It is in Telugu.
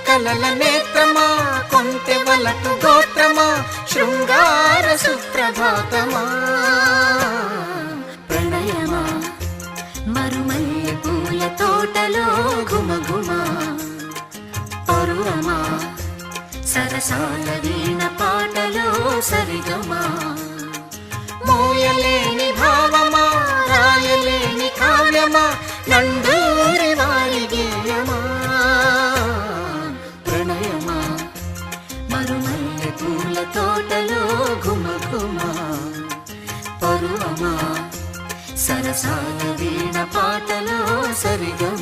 కలల నేత్రమా కొంటె వలపు గోత్రమా శృంగార సుప్రభాతమా ప్రణయమా మరుమల్లె పూల తోటలో ఘుమఘుమా పరువమా సరసాల వీణ పాటలో సరిగమా మోయలేని భావమా రాయలేని కావ్యమా నందూరి వారి గేయమా ప్రణయమా మరుమల్లె పూల తోటలో ఘుమఘుమా పరువమా సరసాల వీణ పాటలో సరిగమా